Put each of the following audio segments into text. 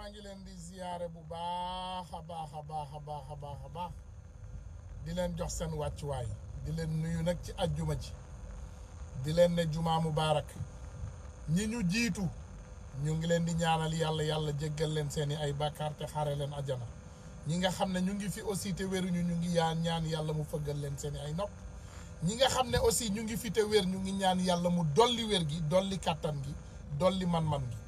maa ngi leen di ziyaare bu baax a baax di leen jox seen wàccuwaay di leen nuyu nag ci ajjuma ji di leen ne jumaa mubaarak ñi ñu jiitu ñu ngi leen di ñaanal yàlla jéggal leen seeni ay bàkkaar te xare leen ajana ñi nga xam ne ñu ngi fi aussi te wéruñu ñu ngi ñaan yàlla mu fëggal leen seeni ay nopp ñi nga xam ne aussi ñu ngi fi te wér ñu ngi ñaan yàlla mu dolli wér gi dolli kàttan gi dolli man-man gi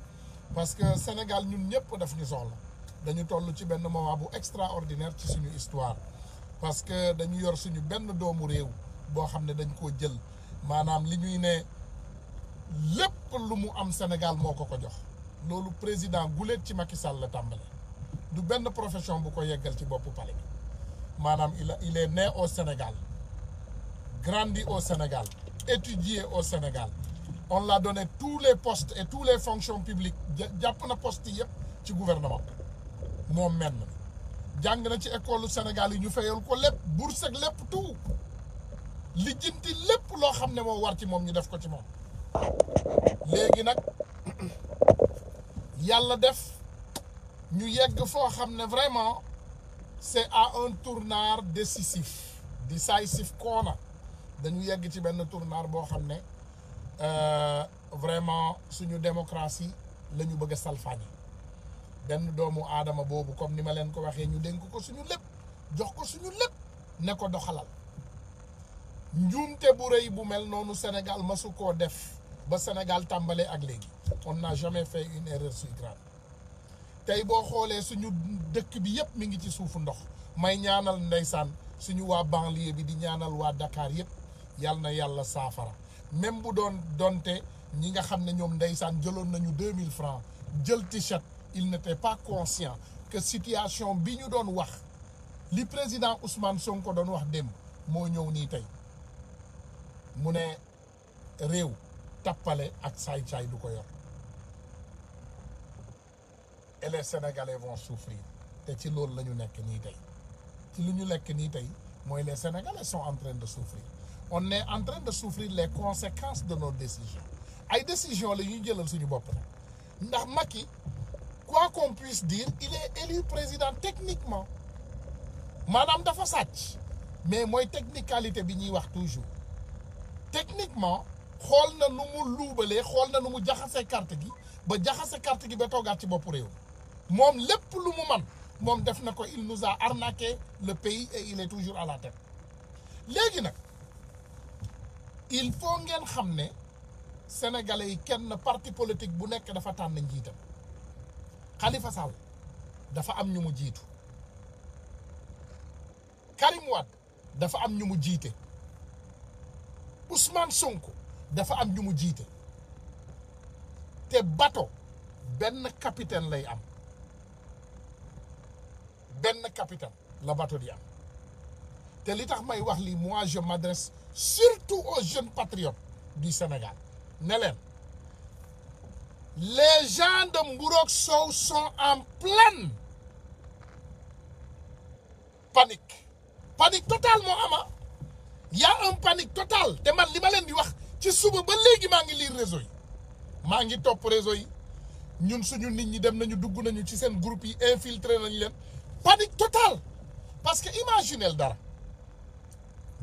parce que Sénégal ñun ñëpp daf ñu soxla dañu toll ci benn moment bu extraordinaire ci suñu histoire parce que dañu yor suñu benn doomu réew boo xam ne dañ koo jël maanaam li ñuy ne lépp lu mu am Sénégal moo ko jox loolu président guléet ci Macky Sall la tàmbale du benn profession bu ko yeggal ci boppu palais bi maanaam il est né au Sénégal grandi au Sénégal étudié au Sénégal on l'a donné tous les postes et toutes les fonctions publiques jàpp na poste yëpp ci gouvernement moom menn jàng na ci école Sénégal yi ñu fayal ko lépp bourse ak lépp tout lijjanti lépp loo xam ne moo war ci moom ñu def ko ci moom léegi nag yàlla def ñu yegg foo xam ne vraiment c'est à un tournant décisif corner dañu yegg ci benn tournant boo xam ne vraiment suñu démocratie la ñu bëgg a salfaañi benn doomu aadama boobu comme ni ma leen ko waxee ñu dénk ko suñu lépp jox ko suñu lépp ne ko doxalal njuumte bu rëy bu mel noonu Sénégal masu koo def ba Sénégal tàmbalee ak léegi on n'a jamais fait une erreur si grave tey boo xoolee suñu dëkk bi yëpp mi ngi ci suufu ndox may ñaanal ndeysaan suñu waa banlieue bi di ñaanal waa Dakar yëpp yal na yàlla saafara même bu donte ñi nga xam ne ñoom ndeysaan jëloon nañu 2000 francs jël t-shirt il n'était pas conscient que situation bi ñu doon wax li président Ousmane Sonko doon wax démb moo ñëw nii tey mu ne réew tappale ak saay-saay du ko yor et les Sénégalais vont souffrir te ci loolu la ñu nekk nii tey ci lu ñu nekk nii tey mooy les Sénégalais sont en train de souffrir on est en train de souffrir les conséquences de nos décisions ay décisions la ñuy jëlal suñu bopp nag ndax Macky quoi qu'on puisse dire il est élu président techniquement maanaam dafa sàcc mais mooy technicalité bi ñuy wax toujours techniquement xool na nu mu luubalee xool na nu mu jaxase carte gi ba toogaat ci bopp réew moom lépp lu mu man moom def na ko il nous a arnaqué le pays et il est toujours à la tête léegi nag il faut ngeen xam ne sénégalais yi kenn parti politique bu nekk dafa tànn njiitam Khalifa Sall dafa am ñu mu jiitu Karim Wade dafa am ñu mu jiite Ousmane Sonko dafa am ñu mu jiite te bateau benn capitaine lay am benn capitaine la bateau di am te li tax may wax lii moi je m'adresse surtout aux jeunes patriotes du Sénégal ne leen les gens de Mburok Sow sont en pleine panique totale moo ama y a un panique totale te man li ma leen di wax ci suba ba léegi maa ngi lire réseau yi maa ngi topp réseau yi ñun suñu nit ñi dem nañu dugg nañu ci seen groupe yi infiltré nañu leen panique totale parce que imaginez dara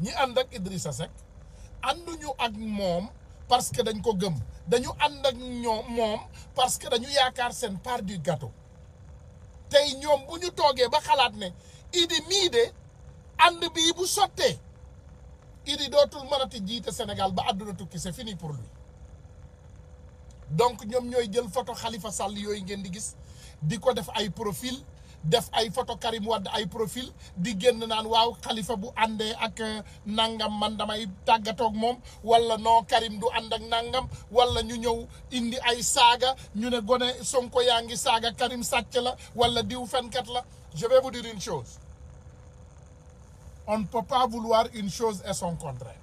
ñi ànd ak Idrissa Seck ànduñu ak moom parce que dañ ko gëm dañu ànd ak moom parce que dañu yaakaar seen part du gâteau tey ñoom bu ñu toogee ba xalaat ne Idi mii de ànd bii bu sottee Idi dootul mënati jiite Sénégal ba àdduna tukki c'est fini pour lui donc ñoom ñooy jël photo Khalifa Sall yooyu ngeen di gis di ko def ay profil def ay photo Karim Wade ay profil di génn naan waaw Khalifa bu àndee ak nangam man damay tàggatoog moom wala non Karim du ànd ak nangam wala ñu ñëw indi ay saaga ñu ne gone Sonko yaa ngi saaga Karim sàcc la wala diw fenkat la je vais vous dire une chose on ne peut pas vouloir une chose et son contraire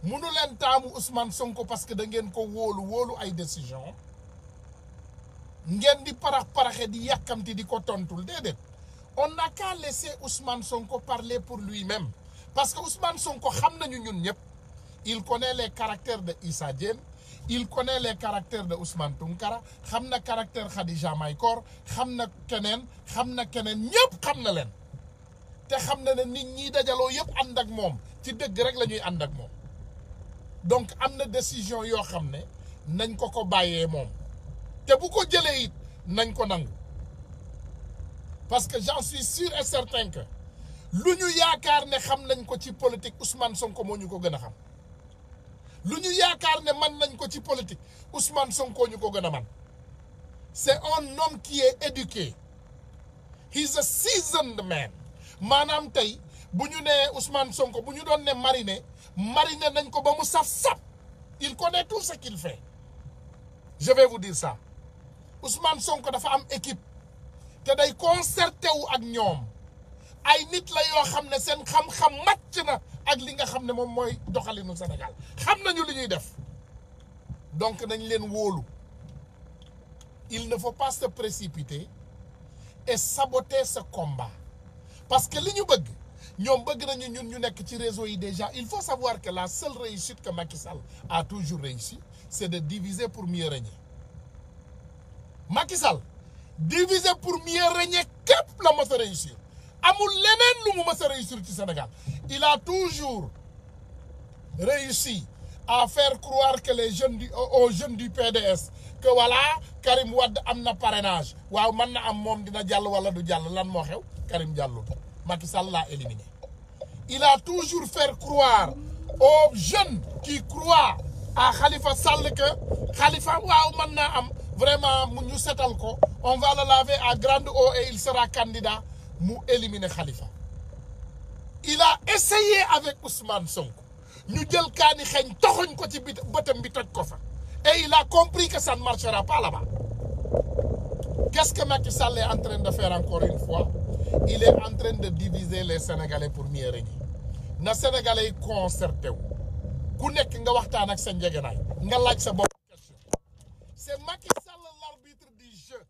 munu leen taamu Ousmane Sonko parce que da ngeen ko wóolu ay décision ngeen di paraxe di yàkkamti di ko tontul déedéet on n'a qu'à laisser Ousmane Sonko parler pour lui-même parce que Ousmane Sonko xam nañu ñun ñëpp il connaît les caractères de Issa Diène il connaît les caractères de Ousmane Tounkara xam na caractère Khadija Mahécor xam na keneen ñëpp xam na leen te xam na ne nit ñi dajaloo yëpp ànd ak moom ci dëgg rek la ñuy ànd ak moom donc am na décision yoo xam ne nañ ko bàyyee moom te bu ko jëlee it nañ ko nangu parce que j'en suis sûr et certain que lu ñu yaakaar ne xam nañ ko ci politique Ousmane Sonko moo ñu ko gën a xam lu ñu yaakaar ne man nañ ko ci politique Ousmane Sonko ñu ko gën a man c'est un homme qui est éduqué he's a seasoned man maanaam tey bu ñu nee Ousmane Sonko bu ñu doon ne mariner nañ ko ba mu saf-saf il connaît tout ce qu'il fait je vais vous dire ça Ousmane Sonko dafa am équipe te day concerté wu ak ñoom ay nit la yoo xam ne seen xam-xam màcc na ak li nga xam ne moom mooy doxalinu Sénégal xam nañu li ñuy def donc nañ leen wóolu il ne faut pas se précipiter et saboter ce combat parce que li ñu bëgg ñoom bëgg nañu ñun ñu nekk ci réseau yi déjà il faut savoir que la seule réussite que Macky Sall a toujours réussi c'est de diviser pour mieux régner Macky Sall diviser pour mieux régner képp la mës a réussir amul leneen lu mu mës a réussir ci Sénégal il a toujours réussi à faire croire que les jeunes aux jeunes du PDS que voilà Karim Wade am na parrainage waaw mën na am moom dina jàll wala du jàll lan moo xew Karim jàllul Macky Sall l'a éliminé il a toujours fait croire aux jeunes qui croient à Khalifa Sall que Khalifa waaw mën naa am vraiment mu ñu setal ko on va le laver à grande eau et il sera candidat mu éliminer Khalifa il a essayé avec Ousmane Sonko ñu jël kaani xeeñ toxoñ ko ci bëtam bi toj ko fa et il a compris que ça ne marchera pas là-bas qu'est-ce que Macky Sall est en train de faire encore une fois il est en train de diviser les Sénégalais pour mieux régner na Sénégalais yi concerté wu ku nekk nga waxtaan ak sa njëgënaay nga laaj sa bopp question c'est Macky Sall l'arbitre du jeu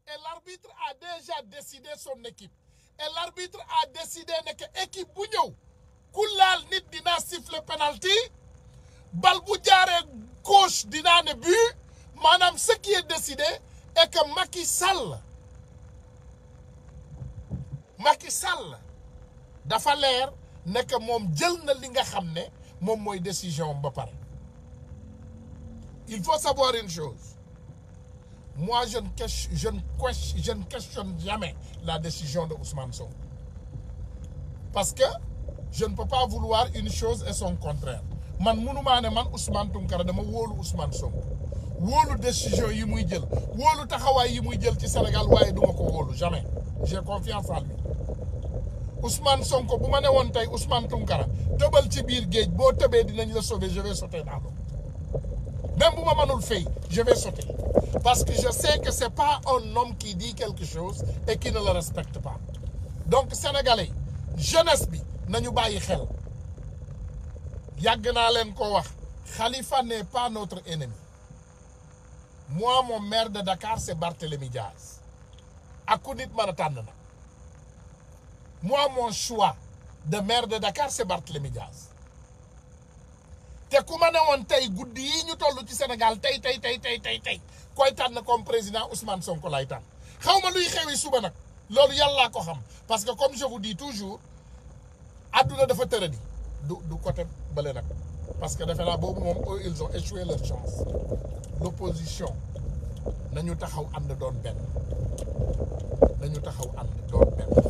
et l'arbitre a déjà décidé son équipe et l'arbitre a décidé ne que équipe bu ñëw ku laal nit dinaa siffler penalty bal bu jaaree gauche dinaa ne but maanaam ce qui est décidé est que Macky Sall dafa leer ne que moom jël na li nga xam ne moom mooy décision ba pare il faut savoir une chose moi je ne questionne jamais la décision de Ousmane Sonko parce que je ne peux pas vouloir une chose et son contraire man mënumaa ne man Ousmane Tounkara dama wóolu Ousmane Sonko wóolu décision yi muy jël wóolu taxawaay yi muy jël ci Sénégal waaye duma ko wóolu jamais j'ai confiance en lui Ousmane Sonko bu ma ne woon tey Ousmane Tounkara tëbal ci biir géej boo tëbee dinañ la sauver je vais sauter dans l'eau même bu ma mënul fay je vais sauter parce que je sais que c'est pas un homme qui dit quelque chose et qui ne le respecte pas donc sénégalais jeunesse bi nañu bàyyi xel yàgg naa leen ko wax Khalifa n'est pas notre ennemi moi mon maire de Dakar c'est Barthélémy Diaz ak ku nit mën a tànn na moi mon choix de maire de Dakar c'est Barthélémy Diaz te ku ma ne woon tey guddi yi ñu toll ci Sénégal tey koy tànn comme président Ousmane Sonko lay tànn xaw ma luy xewi suba nag loolu yàllaa ko xam parce que comme je vous dis toujours adduna dafa tëradi du côté bële nag parce que defe naa boobu moom eux ils ont échoué leur chance l'opposition nañu taxaw ànd doon benn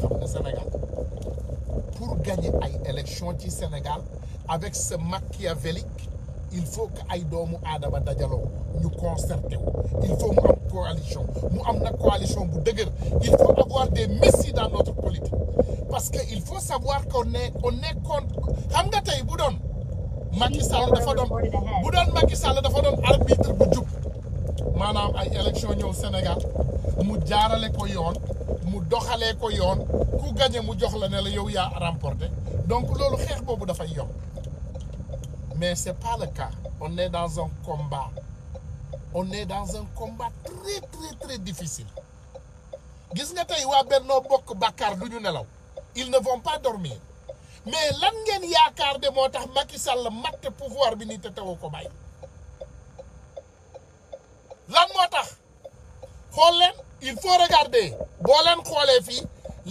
xam ne Sénégal pour gagner ay élection ci Sénégal avec ce machiavélique il faut que ay doomu aadama dajaloo ñu concerté wu il faut mu am coalition mu am nag coalition bu dëgër il faut avoir des messies dans notre politique parce que il faut savoir qu'on est contre xam nga tey bu doon Macky Sall dafa doon arbitre bu jub maanaam ay élection ñëw Sénégal mu jaarale ko yoon mu doxalee ko yoon ku gagné mu jox la ne la yow yaa remporté donc loolu xeex boobu dafay yomb mais c'est pas le cas on est dans un combat très difficile gis nga tey waa Benno Bokk Yaakaar du ñu nelaw ils ne vont pas dormir mais lan ngeen yaakaar de moo tax Macky Sall matte pouvoir bi ni te teewoo ko bàyyi lan moo tax xool leen il faut regarder boo leen xoolee fii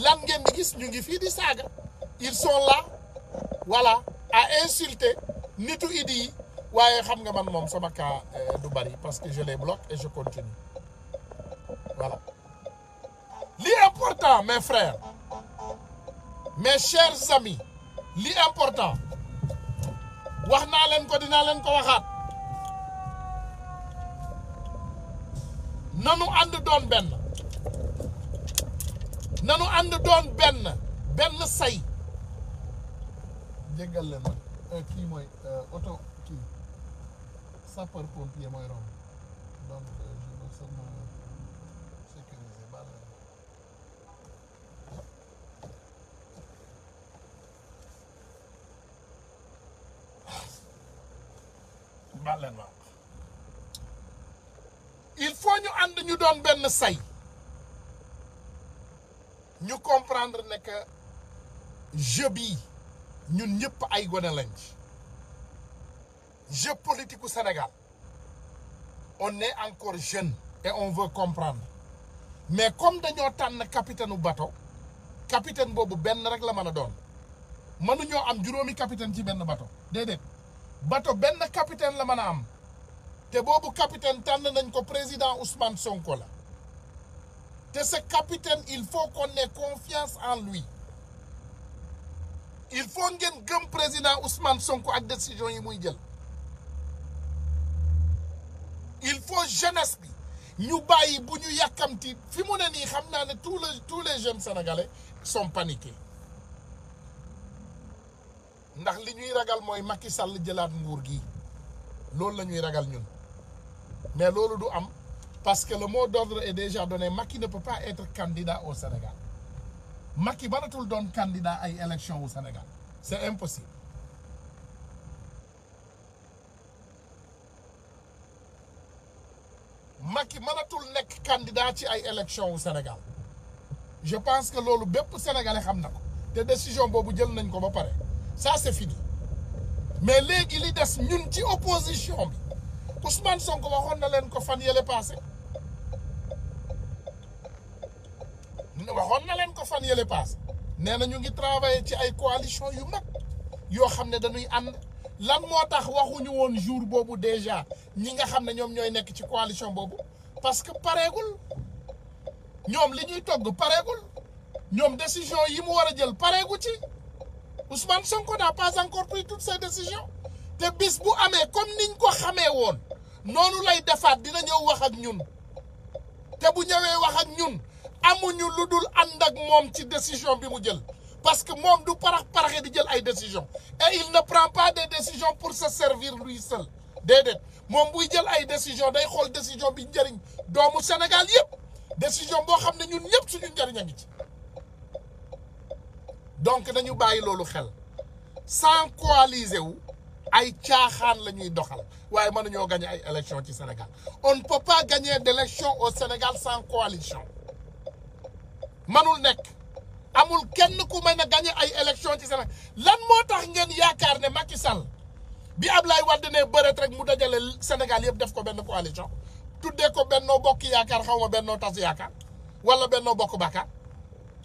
lan ngeen di gis ñu ngi fii di saaga ils sont là voilà à insulter nitu idi yi waaye xam nga man moom sama cas du bari parce que je les bloque et je continue voilà li important mes frères mes chers amis li important wax naa leen ko dinaa leen ko waxaat nanu ànd doon benn nanu ànd doon benn say jéggal leen ma kii mooy auto kii sapeur pompier mooy romb donc je veux seulement sécuriser baal leen ma il faut ñu ànd ñu doon benn say ñu comprendre ne que jeu bii ñun ñëpp ay gone lañ ci jeu politique u Sénégal on est encore jeune et on veut comprendre mais comme dañoo tànn capitaine u bateau capitaine boobu benn rek la mën a doon mënuñoo am juróomi capitaine ci benn bateau déedéet bateau benn capitaine la mën a am te boobu capitaine tànn nañ ko président Ousmane Sonko la te ce capitaine il faut qu'on ait confiance en lui il faut ngeen gëm président Ousmane Sonko ak décision yi muy jël il faut jeunesse bi ñu bàyyi bu ñu yàkkamti fi mu ne nii xam naa ne tous les jeunes sénégalais sont paniqués ndax li ñuy ragal mooy Macky Sall jëlaat nguur gi loolu la ñuy ragal ñun mais loolu du am parce que le mot d'ordre est déjà donné Macky ne peut pas être candidat au Sénégal Macky mënatul doon candidat ay élection au Sénégal c'est impossible Macky mënatul nekk candidat ci ay élection au Sénégal je pense que loolu bépp sénégalais xam na ko te décision boobu jël nañ ko ba pare ça c'est fini mais léegi li des ñun ci opposition bi Ousmane Sonko waxoon na leen ko fan yële passé nee na ñu ngi travailler ci ay coalition yu mag yoo xam ne dañuy ànd lan moo tax waxuñu woon jour boobu déjà ñi nga xam ne ñoom ñooy nekk ci coalition boobu parce que pareegul ñoom li ñuy togg pareegul ñoom décision yi mu war a jël pareegu ci Ousmane Sonko n'a pas encore pris toutes ses décisions te bis bu amee comme niñ ko xamee woon noonu lay defaat dina ñëw wax ak ñun te bu ñëwee wax ak ñun amuñu lu dul ànd ak moom ci décision bi mu jël parce que moom du paraxe di jël ay décisions et il ne prend pas des décisions pour se servir lui seul déedéet moom buy jël ay décisions day xool décision bi njëriñ doomu Sénégal yëpp décision boo xam ne ñun ñëpp suñu njëriñ a ngi ci donc nañu bàyyi loolu xel sans coaliser wu ay caaxaan la ñuy doxal waaye mënuñoo gagner ay élections ci Sénégal on ne peut pas gagner d'élection au Sénégal sans coalition manul nekk amul kenn ku mën a gagner ay élections ci Sénégal lan moo tax ngeen yaakaar ne Macky Sall bi Ablaye Wade ne bëreet rek mu dajale Sénégal yëpp def ko benn coalition tuddee ko Benno Bokk Yaakaar xaw ma Benno Tas Yaakaar wala Benno Bokk Bakaar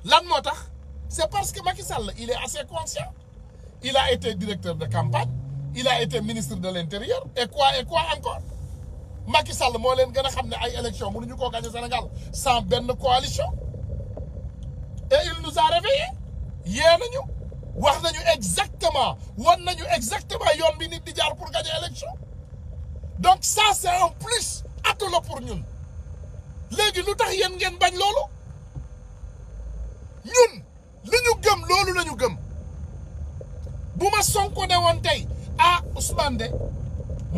lan moo tax c'est parce que Macky Sall il est assez conscient il a été directeur de campagne il a été ministre de l'Intérieur et quoi encore Macky Sall moo leen gën a xam ne ay élections mënuñu koo gagner Sénégal sans benn coalition et il nous a réveillés yee nañu wax nañu exactement wan nañu exactement yoon bi nit di jaar pour gagner élection donc ça c'est un plus atu la pour ñun léegi lu tax yéen ngeen bañ loolu ñun li ñu gëm loolu la ñu gëm bu ma Sonko ne woon tey ah Ousmane de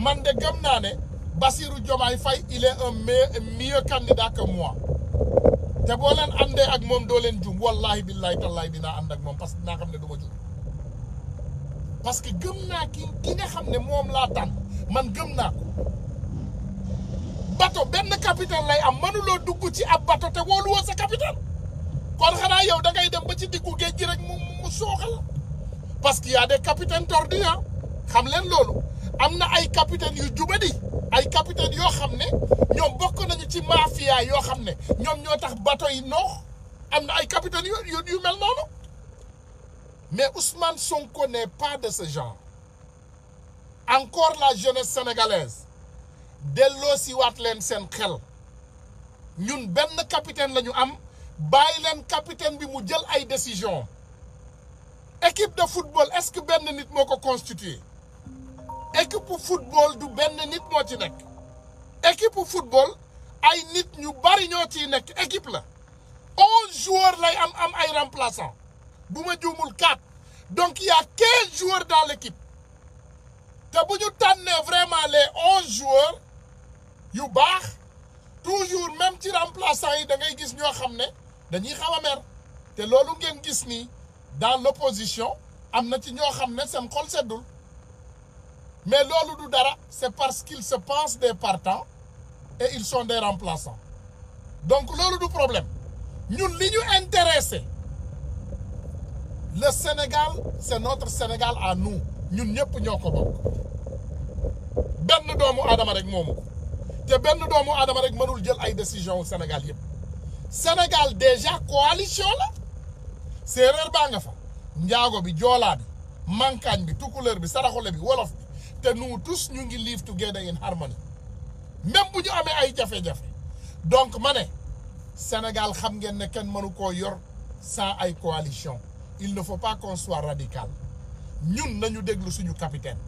man de gëm naa ne Bassirou Diomaye Faye il est un meilleur candidat que moi te boo leen àndee ak moom doo leen jum wallahi billahi tallahi dinaa ànd ak moom parce que dinaa xam ne du ma jum parce que gëm naa ki nga xam ne moom laa tànn man gëm naa ko bateau benn capitaine lay am mënuloo dugg ci ab bateau te wóoluwoo sa capitaine kon xanaa yow da ngay dem ba ci diggu géej gi rek mu sooxal parce que y a des capitaines tordus xam leen loolu am na ay capitaines yu jubadi ay capitaine yoo xam ne ñoom bokk nañu ci mafia yoo xam ne ñoom ñoo tax bateau yi noox am na ay capitaine yu mel noonu mais Ousmane Sonko n'est pas de ce genre. Encore la jeunesse sénégalaise delloo si waat leen seen xel ñun benn capitaine la ñu am bàyyi leen capitaine bi mu jël ay décision équipe de football est-ce que benn nit moo ko constitué équipe football du benn nit moo ci nekk équipe football ay nit ñu bari ñoo ciy nekk équipe la 11 joueurs lay am ay remplaçants bu ma juumul 4 donc il y a 15 joueurs dans l'équipe te bu ñu tànnee vraiment les 11 joueurs yu baax toujours même ci remplaçants yi da ngay gis ñoo xam ne dañuy xaw a mer te loolu ngeen gis ni dans l'opposition am na ci ñoo xam ne seen xol seddul mais loolu du dara c'est parce qu'ils se pensent des partants et ils sont des remplaçants donc loolu du problème ñun li ñu intéressé le Sénégal c'est notre Sénégal à nous ñun ñëpp ñoo ko bokk benn doomu aadama rek moomu ko te benn doomu aadama rek mënul jël ay décision au Sénégal yëpp Sénégal déjà coalition la séeréer baa nga fa njaago bi joolaa bi mankaañ bi tukuleur bi saraxole bi wolof bi te nous tous ñu ngi live together in harmony même bu ñu amee ay jafe-jafe donc ma ne Sénégal xam ngeen ne kenn mënu koo yor sans ay coalition il ne faut pas qu'on soit radical ñun nañu déglu suñu capitaine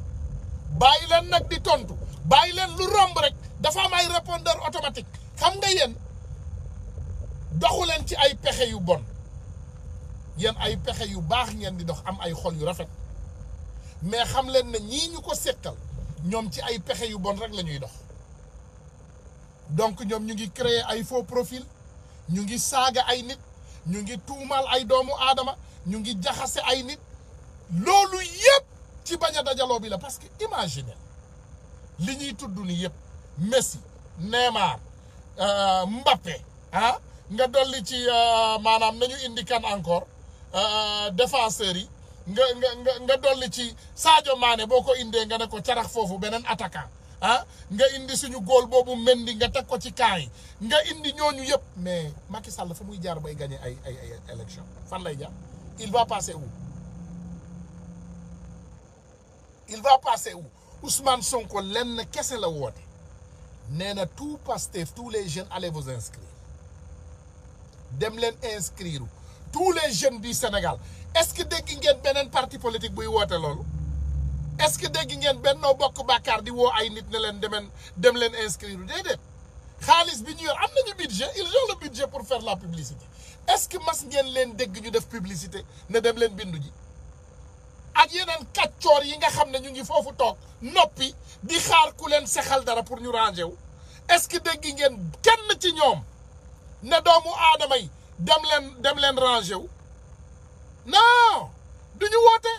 bàyyi leen nag di tontu bàyyi leen lu romb rek dafa am ay répondeur automatique xam nga yéen doxu leen ci ay pexe yu bon yéen ay pexe yu baax ngeen di dox am ay xol yu rafet mais xam leen ne ñii ñu ko sekkal ñoom ci ay pexe yu bon rek la ñuy dox donc ñoom ñu ngi créer ay faux profil ñu ngi saaga ay nit ñu ngi tuumal ay doomu aadama ñu ngi jaxase ay nit loolu yëpp ci bañ a dajaloo bi la parce que imaginez li ñuy tudd ni yëpp Messi Neymar Mbappé ah nga dolli ci maanaam nañu indi kan encore défenseurs yi nga dolli ci Sadio Mané boo ko indee nga ne ko carax foofu beneen attaquant ah nga indi suñu góol boobu Mendy nga teg ko ci kaa yi nga indi ñooñu yëpp mais Macky Sall fa muy jaar bay gagner ay élection fan lay jaar il va passer où il va passer où Ousmane Sonko lenn kese la woote nee na tout Pastef tous les jeunes allez vous inscrire dem leen inscrire tous les jeunes du Sénégal est-ce que dégg ngeen beneen parti politique buy woote loolu est-ce que dégg ngeen Benno Bokk Yaakaar di woo ay nit ne leen dem leen inscrire déedéet xaalis bi ñu yor am nañu budget ils ont le budget pour faire la publicité est-ce que mas ngeen leen dégg ñu def publicité ne dem leen bindu ji ak yeneen kàccoor yi nga xam ne ñu ngi foofu toog noppi di xaar ku leen sexal dara pour ñu ranger wu est-ce que dégg ngeen kenn ci ñoom ne doomu aadama yi dem leen ranger wu non duñu woote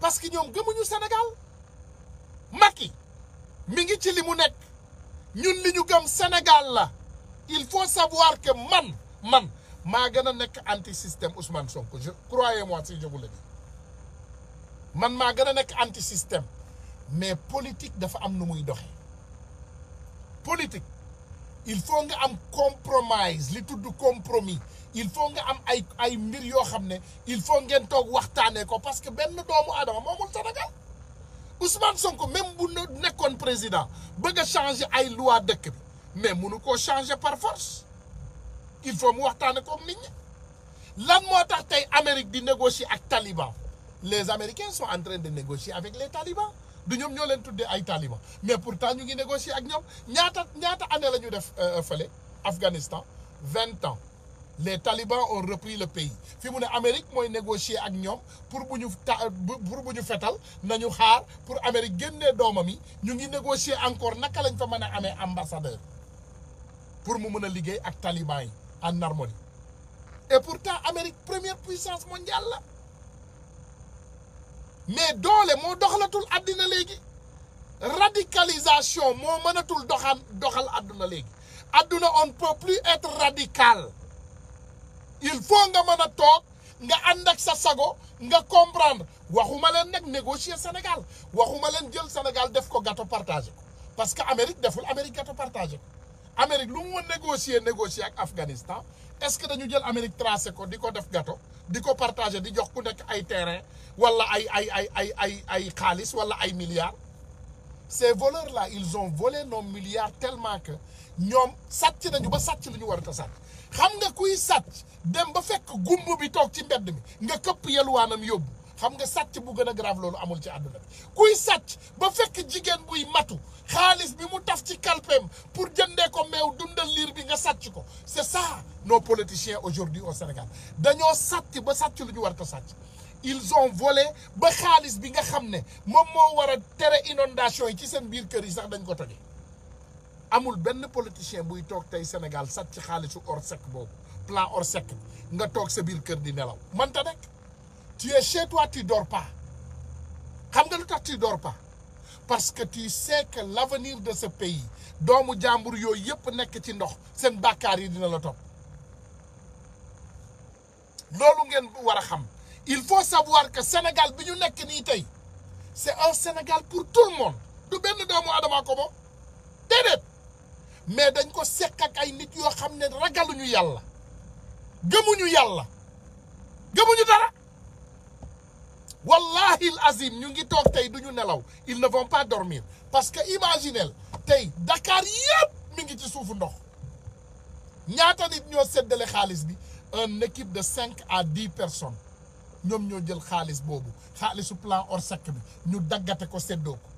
parce que ñoom gëmuñu Sénégal Macky mi ngi ci li mu nekk ñun li ñu gëm Sénégal la il faut savoir que man maa gën a nekk anti système Ousmane Sonko croyez-moi si je vous le dis man maa gën a nekk anti système mais politique dafa am nu muy doxe politique il faut nga am compromise li tudd compromis il faut nga am ay mbir yoo xam ne il faut ngeen toog waxtaanee ko parce que benn doomu aadama moomul Sénégal Ousmane Sonko même bu nekkoon président bëgg a changer ay loi dëkk bi mais mënu koo changer par force il faut mu waxtaane ko nit ñi lan moo tax tey Amérique di négocier ak Taliban les Américains sont en train de négocier avec les talibans du ñoom ñoo leen tuddee ay talibans mais pourtant ñu ngi négocier ak ñoom ñaata année la ñu def fële Afghanistan 20 ans les talibans ont repris le pays fi mu ne Amérique mooy négocier ak ñoom pour bu ñu fetal nañu xaar pour Amérique génnee doomam yi ñu ngi négocier encore naka lañ fa mën a amee ambassadeur pour mu mën a liggéey ak talibans yi en harmonie et pourtant Amérique première puissance mondiale la mais doole moo doxalatul àddina léegi radicalisation moo mënatul doxal àdduna léegi àdduna on ne peut plus être radical il faut nga mën a toog nga ànd ak sa sago nga comprendre waxuma leen nag négocier Sénégal waxuma leen jël Sénégal def ko gâteau partagé ko parce que Amérique deful Amérique gâteau partagé ko Amérique lu mu négocier ak Afghanistan est-ce que dañu jël Amérique tracé ko di ko def gâteau di ko partagé di jox ku nekk ay terrain wala ay xaalis wala ay milliards. Ces voleurs-là ils ont volé nos milliards tellement que ñoom sàcc nañu ba sàcc lu ñu war a sàcc xam nga kuy sàcc dem ba fekk gumb bi toog ci mbedd mi nga këpp yelwaanam yóbbu xam nga sàcc bu gën a grave loolu amul ci àdduna bi kuy sàcc ba fekk jigéen buy matu xaalis bi mu taf ci kalpeem pour jëndee ko meew dundal liir bi nga sàcc ko c'est ça nos politiciens aujourd'hui au Sénégal dañoo sàcc ba sàcc lu ñu war a sàcc ils ont volé ba xaalis bi nga xam ne moom moo war a tere inondation yi ci seen biir kër yi sax dañ ko toje amul benn politicien buy toog tey Sénégal sàcc xaalisu Orsec boobu plan Orsec nga toog sa biir kër di nelaw mënta nekk tu es chez toi tu dors pas xam nga lu tax tu dors pas parce que tu sais que l'avenir de ce pays doomu jàmbur yooyu yëpp nekk ci ndox seen bàkkaar yi dina la topp loolu ngeen war a xam il faut savoir que Sénégal bi ñu nekk nii tey c'est un Sénégal pour tout le monde du benn doomu adama ko moom déedéet mais dañ ko sekk ak ay nit yoo xam ne ragaluñu yàlla gëmuñu dara wallahi al azim ñu ngi toog tey duñu nelaw ils ne vont pas dormir parce que imaginez tey Dakar yëpp mi ngi ci suufu ndox ñaata nit ñoo séddale xaalis bi une équipe de 5 à 10 personnes ñoom ñoo jël xaalis boobu xaalisu plan Orsec bi ñu daggate ko séddoo ko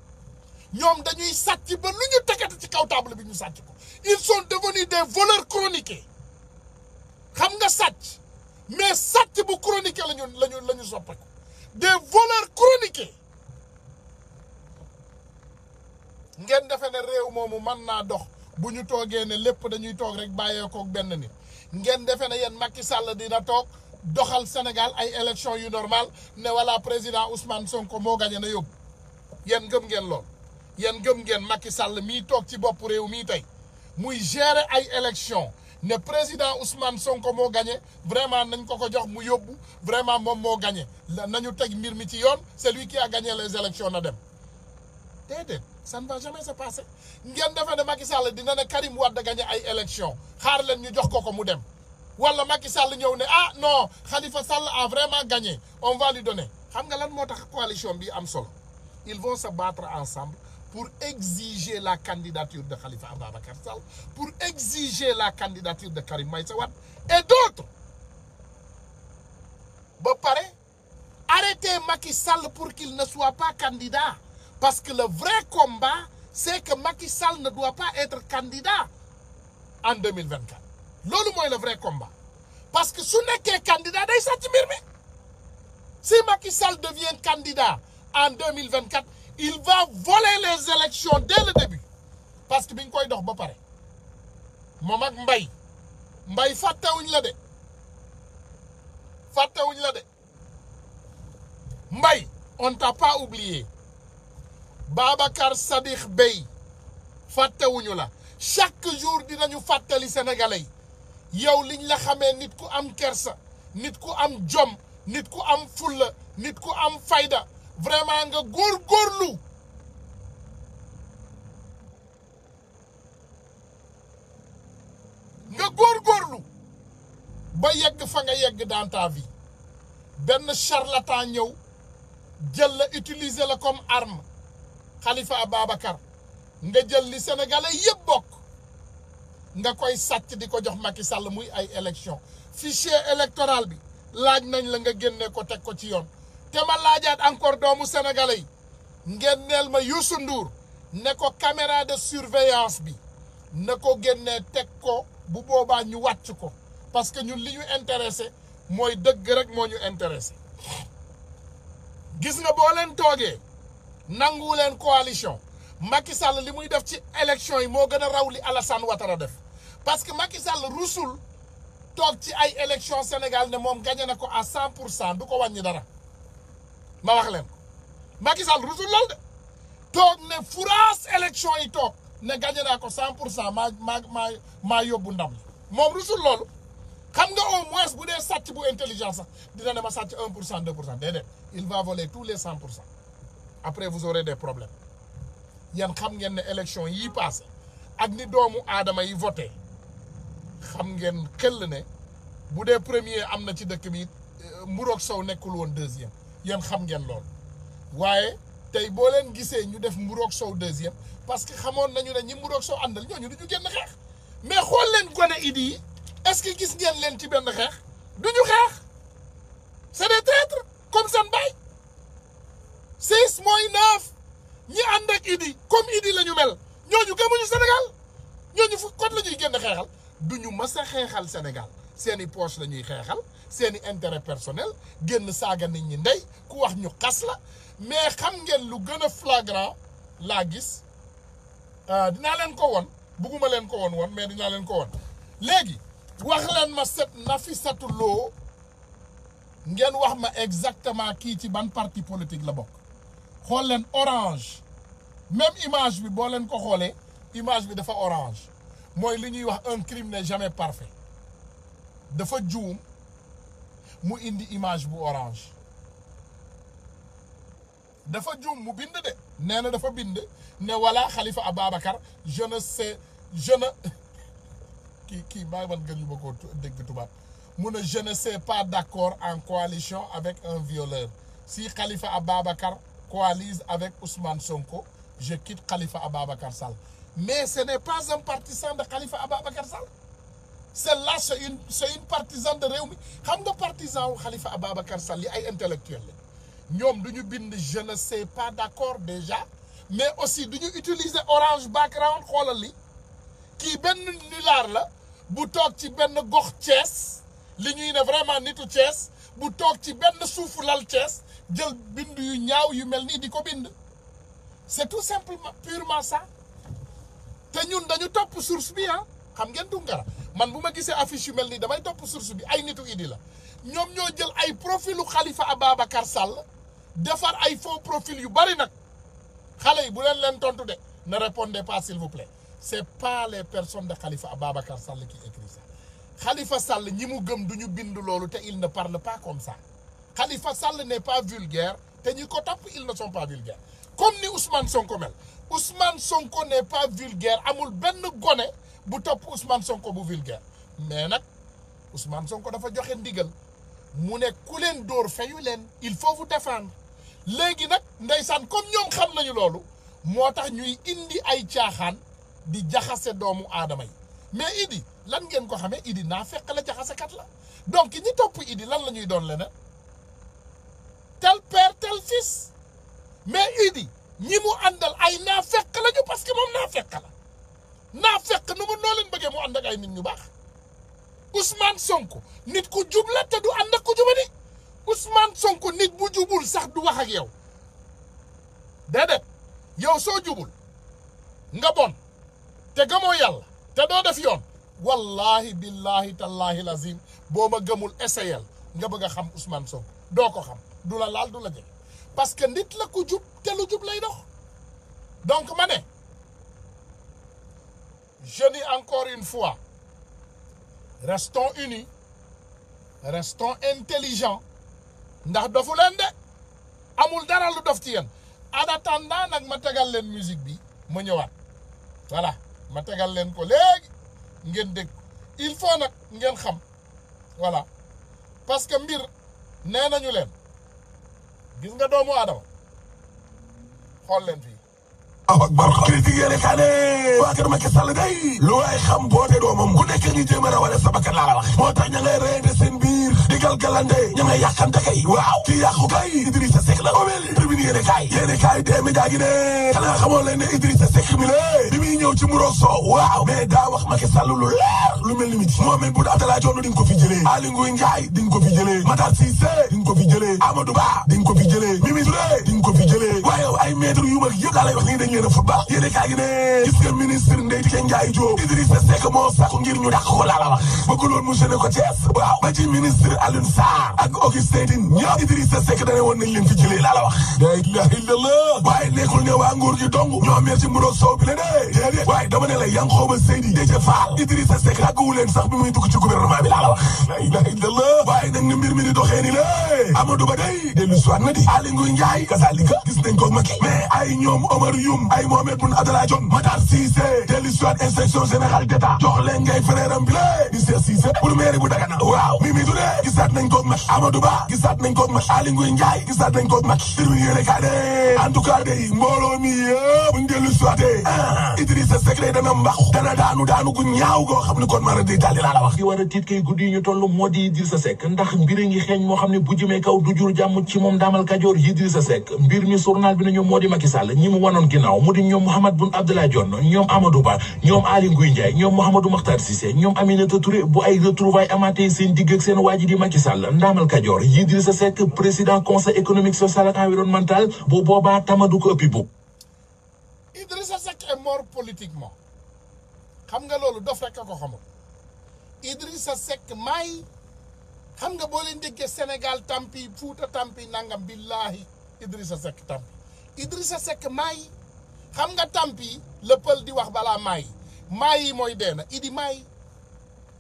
ñoom dañuy sàcc ba lu ñu tegate ci kaw table bi ñu sàcc ko ils sont devenus des voleurs chroniqués xam nga sàcc mais sàcc bu chroniqué lañu soppe ko des voleurs chroniqués ngeen defe ne réew moomu mën naa dox bu ñu toogee ne lépp dañuy toog rek bàyyee ko benn nit ngeen defe ne yéen Macky Sall dina toog doxal Sénégal ay élection yu normal ne wala président Ousmane Sonko moo gagné na yóbbu yéen gëm ngeen lool yéen gëm ngeen Macky Sall mii toog ci bopp réew mii tey muy gérer ay élection ne président Ousmane Sonko moo gagné vraiment nañ ko jox mu yóbbu vraiment moom moo gagné nañu teg mbir mi ci yoon c'est lui qui a gagné les élections na dem déedéet ça ne va jamais se passer ngeen defe ne Macky Sall dina ne Karim Wade gagné ay élection xaar leen ñu jox ko mu dem wala Macky Sall ñëw ne ah non Khalifa Sall a vraiment gagné on va lui donner xam nga lan moo tax coalition bi am solo ils vont se battre ensemble pour exiger la candidature de Khalifa Ababacar Sall, pour exiger la candidature de Karim Meïssa Wade et d'autres. Bon, pareil, arrêtez Macky Sall pour qu'il ne soit pas candidat. Parce que le vrai combat, c'est que Macky Sall ne doit pas être candidat en 2024. C'est le vrai combat. Parce que si on est candidat, si Macky Sall devient candidat en 2024, il va voler les élections dès le début. Parce que Binkoy dox ba pare. Mom ak Mbaye fàttewuñ la de. Mbaye, on t'a pas oublié. Babacar Sadikh Bey fàttewuñu la. Chaque jour dinañu fàttali Sénégalais. Yow liñ la xamé nit ku am kersa, nit ku am jom, nit ku am fulla, nit ku am fayda. Vraiment nga góorgóorlu ba yegg fa nga yegg dans ta vie benn charlatan ñëw jël la utiliser la comme arme Khalifa Ababacar nga jël li Sénégalais yëpp bokk nga koy sàcc di ko jox Macky Sall muy ay élection fichier électoral bi laaj nañ la nga génne ko teg ko ci yoon te ma laajaat encore doomu Sénégalais yi ngeen neel ma Youssou Ndour ne ko caméra de surveillance bi ne ko génnee teg ko bu boobaa ñu wàcc ko parce que ñun li ñu intéressé mooy dëgg rek moo ñu intéressé gis nga boo leen toogee nangu leen coalition Macky Sall li muy def ci élection yi moo gën a raw li Alassane Ouattara def parce que Macky Sall rusul toog ci ay élection Sénégal ne moom gagné na ko à 100% du ko wàññi dara ma wax leen Macky Sall rusul lool de toog ne furaas élection yi toog ne gagné naa ko 100% maa yóbbu ndam moom rusul loolu xam nga au moins bu dee sàcc bu intelligence sax dina ne ma sàcc 1% 2% déedéet il va voler tous les 100% après vous aurez des problèmes yéen xam ngeen ne élection yii passé ak ni doomu aadama yi voté xam ngeen xel ne bu dee premier am na ci dëkk bi mburoog sow nekkul woon deuxième yéen xam ngeen loolu waaye tey boo leen gisee ñu def mburoog sow deuxième parce que xamoon nañu ne ñi mburoog sow àndal ñooñu du ñu génn xeex mais xool leen gone Idi yi est-ce que gis ngeen leen ci benn xeex du ñu xeex c'est des traîtres comme seen baay 6 mooy 9 ñi ànd ak Idi comme Idi la ñu mel ñooñu gëmuñu Sénégal ñooñu fu kon la ñuy génn xeexal du ñu mës a xeexal Sénégal seeni poche la ñuy xeexal seeni intérêt personnel génn saaga nit ñi ndey ku wax ñu xas la mais xam ngeen lu gën a flagrant laa gis dinaa leen ko won bugguma leen ko woon mais dinaa leen ko won léegi wax leen ma set Nafissatou Lo ngeen wax ma exactement kii ci ban parti politique la bokk xool leen orange même image bi boo leen ko xoolee image bi dafa orange mooy li ñuy wax un crime n'est jamais parfait dafa juum mu indi image bu orange dafa juum mu bind de nee na dafa bind ne wala Khalifa Ababacar je ne kii maa man gën yu ma ko dégg tubaab mu ne je ne sais pas d'accord en coalition avec un violeur si Khalifa Ababacar coalise avec Ousmane Sonko je quitte Khalifa Ababacar Sall mais ce n'est pas un partisan de Khalifa Ababacar Sall celle-là c'est une partisane de Rewmi xam nga partisan wu Khalifa Ababacar Sall yi ay intellectuel la ñoom du ñu bind je ne sais pas d'accord déjà mais aussi du ñu utiliser orange background xoolal li kii benn nilaar la bu toog ci benn gox Thiès li ñuy ne vraiment nitu Thiès bu toog ci benn suufu lal Thiès jël bind yu ñaaw yu mel nii di ko bind c'est tout simplement purement ça te ñun dañu topp source bi xam ngeen Tounkara man bu ma gisee affiche yu mel nii damay topp source bi ay nitu Idi la ñoom ñoo jël ay profilu Khalifa Ababacar Sall defar ay faux profil yu bari nag xale yi bu leen tontu de ne répondez pas s'il vous plaît c'est pas les personnes de Khalifa Ababacar Sall qui écrit ça Khalifa Sall ñi mu gëm du ñu bind loolu te il ne parle pas comme ça Khalifa Sall n'est pas vulgaire te ñi ko topp ils ne sont pas vulgaires comme ni Ousmane Sonko mel Ousmane Sonko n'est pas vulgaire amul benn gone bu topp Ousmane Sonko bu vulgaire mais nag Ousmane Sonko dafa joxe ndigal mu ne ku leen dóor fayu leen il faut vous défendre léegi nag ndeysaan comme ñoom xam nañu loolu moo tax ñuy indi ay caaxaan di jaxase doomu aadama yi mais Idi lan ngeen ko xamee Idi naa fekk la jaxasekat la donc ñi topp Idi lan la ñuy doon leneen tel père tel fils mais Idi ñi mu àndal ay naa fekk lañu parce que moom naa fekk la naa fekk nu mu noo leen bëggee mu ànd ak ay nit ñu baax Ousmane Sonko nit ku jub la te du ànd ak ku jubadi Ousmane Sonko nit bu jubul sax du wax ak yow déedéet yow soo jubul nga bon te gëmoo yàlla te doo def yoon wallahi billahi tallahi lazim boo ma gëmul essayel nga bëgg a xam Ousmane Sonko doo ko xam du la laal du la jege parce que nit la ku jub te lu jub lay dox donc ma ne je dis encore une fois restons unis restons intelligents ndax dofu leen de amul dara lu dof ci yéen en attendant nag ma tegal leen musique bi ma ñëwaat voilà ma tegal leen ko léegi ngeen dégg il faut nag ngeen xam voilà parce que mbir nee nañu leen gis nga doomu aadama xool leen fii ak barxa critique yéene kaa ne waa kër Macky Sall day lu waay xam boote doomam ku nekk ngi jéem a rawale sa bakkan laa la wax moo tax ña ngay reyante seen biir di galgalante ña ngay yàqante kay waaw ki yàqu kay Idrissa Seck la omel tribune yéene kaay dee média gi ne xanaa xamoo leen ne Idrissa Seck mi la bi muy ñëw ci Mburoog Sow waaw mais daa wax Macky Sall lu leer lu mel ni midi moom bu Abdoulaye Dione di nga ko fi jëlee Aly Ngouille Ndiaye di nga ko fi jëlee Matar Cissé di nga ko fi jëlee Amadou Ba di nga ko fi jëlee Mimi Touré di nga ko fi jëlee waaye ay maître yu mag yëpp daa lay wax nii dañ leen a football yéene kaay gi ne gis nga ministre Ndeye Tické Ndiaye Diop Idrissa Seck moo sàkku ngir ñu dàq ko laa la wax bëgg loon mu génne ko Thiès waaw ba ci ministre Alioune Sarr ak Augustin Tine ñëpp Idrissa Seck dane woon nañ leen fi jëlee laa la wax la ilaha illallah waaye nekkul ne waa nguur gi dong ñoo mer ci Mburoog Sow bi la de déedéet waaye dama ne la Yankhoba Seydi Déthié Fall Idrissa Seck tàgguwu leen sax bi muy dugg ci gouvernement bi laa la wax la ilaha illallah waaye nag ne mbir mi di doxee ni la Amadou Ba day dellu soit na di Aly Ngouille Ndiaye kasaalika gis nañ ko Macky mais ay ñoom Omar Youm ay Mohamed Boun Abdallah Dionne Matar Cissé dellu soit inspection générale d'état jox leen ngay frère am bi la di Cheikh Cissé pour mairie bu Dagana waaw Mimi Touré gisaat nañ koog mag Amadou Ba gisaat nañ koog mag Aly Ngouille Ndiaye gisaat nañ koog mag Tribune yéene kaa de en tout cas day mbooloo mi yëpp buñ dellu soité Idrissa Seck day dana mbaxu dana daanu gu ñaaw goo xam ne kon mara di tali laa la wax ki war a tiit kay guddi yi ñu toll moo di Idrissa Seck ndax mbir ngi xeeñ moo xam ne bu jëmee kaw du jur jàmm ci moom daamal Kajoor Idrissa Seck mbir mi journal bi na ñoom moo di Macky Sall ñi mu wanoon ginnaaw mu di ñoom Mahammed Boun Abdallah Dionne ñoom Amadou Ba ñoom Aly Ngouille Ndiaye ñoom Mouhamadou Makhtar Cissé ñoom Aminata Touré bu ay retrouvailles amaatee seen digg ak seen waaji di Macky Sall ndaamal Kajoor Idrissa Seck président conseil économique social et environnemental bu boobaa tamadu ko ëppi bu Idrissa Seck est mort politiquement xam nga loolu dof rek a ko xamul Idrissa Seck may xam nga boo leen déggee Sénégal tampi Fuuta tampi nangam billahi Idrissa Seck tampi Idrissa Seck may xam nga tampi le pël di wax balaa may yi mooy dee na Idi may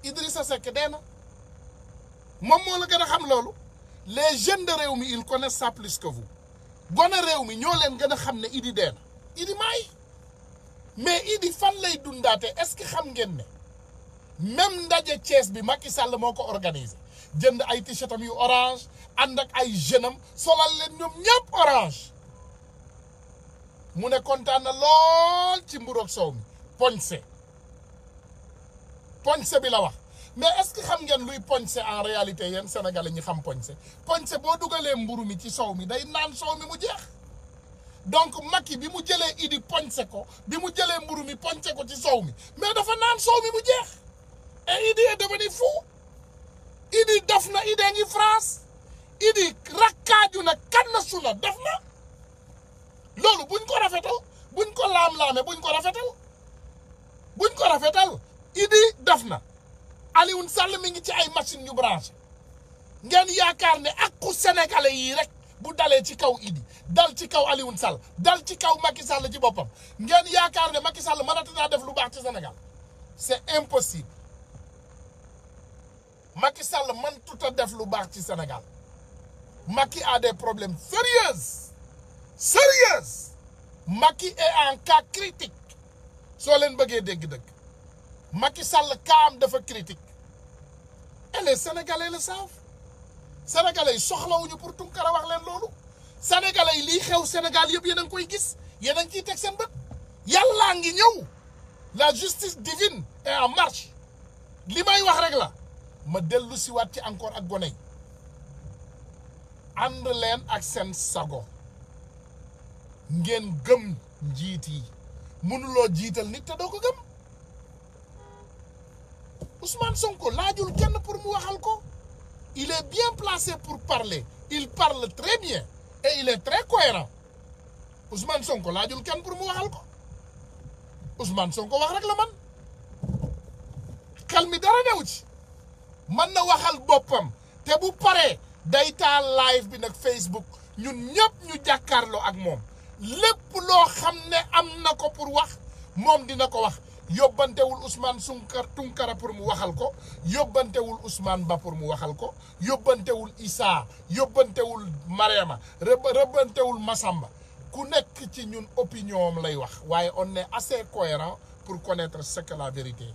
Idrissa Seck dee na moom moo la gën a xam loolu les jeunes de réew mi ils connaissent ça plus que vous gone réew mi ñoo leen gën a xam ne Idi dee na Idi may mais Idi fan lay dundaate est-ce que xam ngeen ne même ndaje Thiès bi Macky Sall moo ko organisé jënd ay t-shirtam yu orange ànd ak ay jeunes am solal leen ñoom ñëpp orange mu ne kontaan na lool ci mburoog soow mi poñse bi la wax mais est-ce que xam ngeen luy poñse en réalité yéen sénégalais ñi xam poñse boo dugalee mburu mi ci soow mi day naan soow mi mu jeex donc Macky bi mu jëlee Idi poñse ko bi mu jëlee mburu mi poñse ko ci soow mi mais dafa naan soow mi mu jeex et Idi est devenu fou Idi def na Idi ngi France Idi rakkaaju na kan na suna def na loolu buñ ko rafetal buñ ko laam-laame buñ ko rafetal Idi def na Alioune Sall mi ngi ci ay machine yu branché ngeen yaakaar ne akku sénégalais yi rek bu dalee ci kaw Idi dal ci kaw Alioune Sall dal ci kaw Macky Sall ci boppam ngeen yaakaar ne Macky Sall mënatu naa def lu baax ci Sénégal c'est impossible Macky Sall mënatut a def lu baax ci Sénégal Macky a des problèmes sérieux Macky est en cas critique soo leen bëggee dégg-dëgg Macky Sall kaam dafa critique et les Sénégalais le savent Sénégalais yi soxlawuñu pour Tunkara wax leen loolu Sénégalais yi lii xew Sénégal yëpp yéen a ngi koy gis yéen a ngi ciy teg seen bët yàllaa ngi ñëw la justice divine est en marche li may wax rek la ma dellu si waat ci encore ak gone yi ànd leen ak seen sago ngeen gëm njiit yi mënuloo jiital nit te doo ko gëm Ousmane Sonko laajul kenn pour mu waxal ko il est bien placé pour parler il parle très bien et il est très cohérent Ousmane Sonko laajul kenn pour mu waxal ko Ousmane Sonko wax rek la man xel mi dara newu ci mën na waxal boppam te bu paree day taal live bi nag Facebook ñun ñëpp ñu jàkkaarloo ak moom lépp loo xam ne am na ko pour wax moom dina ko wax yóbbantewul Ousmane Tunkara pour mu waxal ko yóbbantewul Ousmane Ba pour mu waxal ko yóbbantewul Issa yóbbantewul Mariama rëbbantewul Massamba ku nekk ci ñun opinion am lay wax waaye on est assez cohérent pour connaître ce que la vérité